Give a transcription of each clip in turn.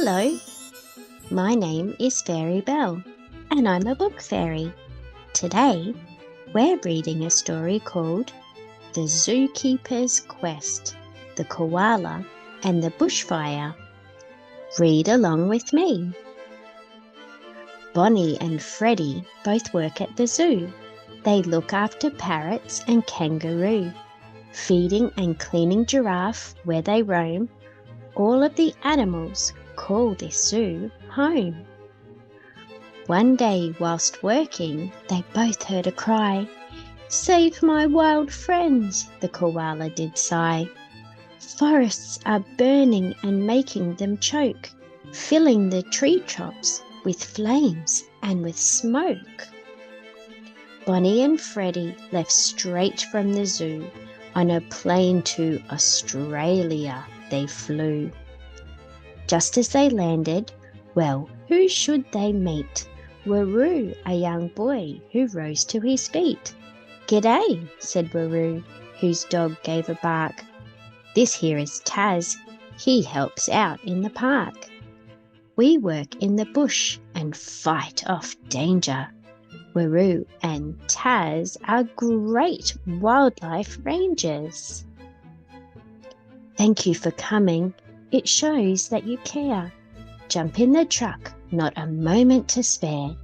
Hello, my name is Fairy Belle, and I'm a book fairy. Today, we're reading a story called The Zookeeper's Quest, the Koala and the Bushfire. Read along with me. Bonnie and Freddie both work at the zoo. They look after parrots and kangaroo, feeding and cleaning giraffe where they roam. All of the animals call this zoo home. One day whilst working, they both heard a cry. "Save my wild friends," the koala did sigh. "Forests are burning and making them choke, filling the tree tops with flames and with smoke." Bonnie and Freddie left straight from the zoo. On a plane to Australia they flew. Just as they landed, well, who should they meet? Waroo, a young boy who rose to his feet. "G'day," said Waroo, whose dog gave a bark. "This here is Taz. He helps out in the park. We work in the bush and fight off danger. Waroo and Taz are great wildlife rangers." "Thank you for coming. It shows that you care. Jump in the truck, not a moment to spare.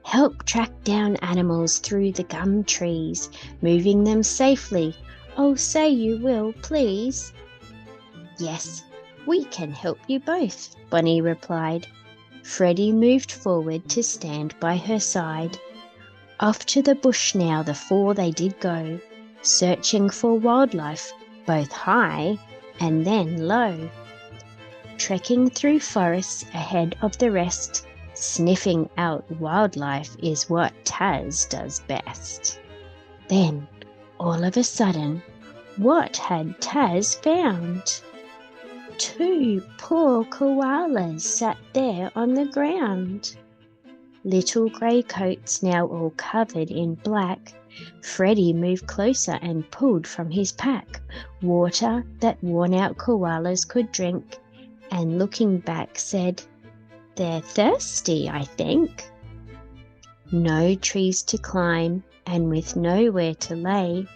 Help track down animals through the gum trees, moving them safely. Oh, say you will, please." "Yes, we can help you both," Bonnie replied. Freddie moved forward to stand by her side. Off to the bush now the four they did go, searching for wildlife, both high and then low. Trekking through forests ahead of the rest, sniffing out wildlife is what Taz does best. Then, all of a sudden, what had Taz found? Two poor koalas sat there on the ground. Little grey coats now all covered in black. Freddie moved closer and pulled from his pack water that worn-out koalas could drink, and looking back said, "They're thirsty, I think." No trees to climb and with nowhere to lay,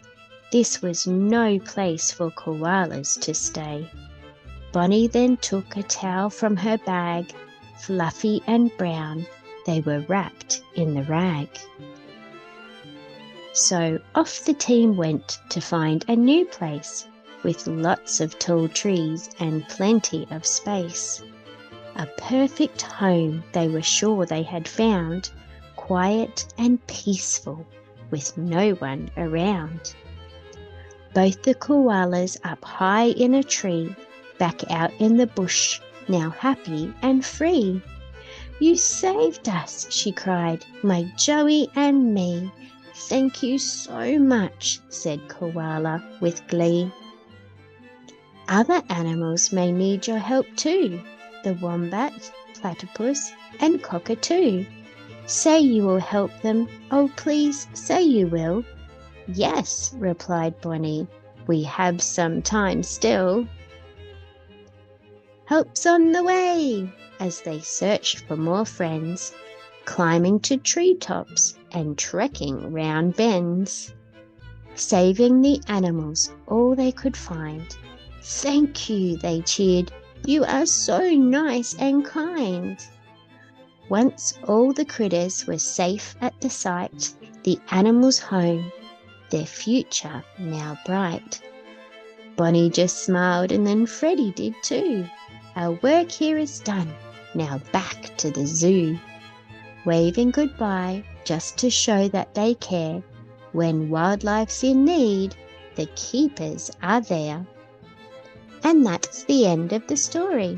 this was no place for koalas to stay. Bonnie then took a towel from her bag, fluffy and brown. They were wrapped in the rag. So off the team went to find a new place with lots of tall trees and plenty of space. A perfect home they were sure they had found, quiet and peaceful with no one around. Both the koalas up high in a tree, back out in the bush, now happy and free. "You saved us," she cried, "my Joey and me. Thank you so much," said Koala with glee. "Other animals may need your help too, the wombat, platypus and cockatoo. Say you will help them, oh please say you will." "Yes," replied Bonnie, "we have some time still." Help's on the way, as they searched for more friends, climbing to treetops and trekking round bends, saving the animals all they could find. "Thank you," they cheered, "you are so nice and kind." Once all the critters were safe at the site, the animals home, their future now bright. Bonnie just smiled and then Freddie did too. "Our work here is done, now back to the zoo." Waving goodbye just to show that they care. When wildlife's in need, the keepers are there. And that's the end of the story.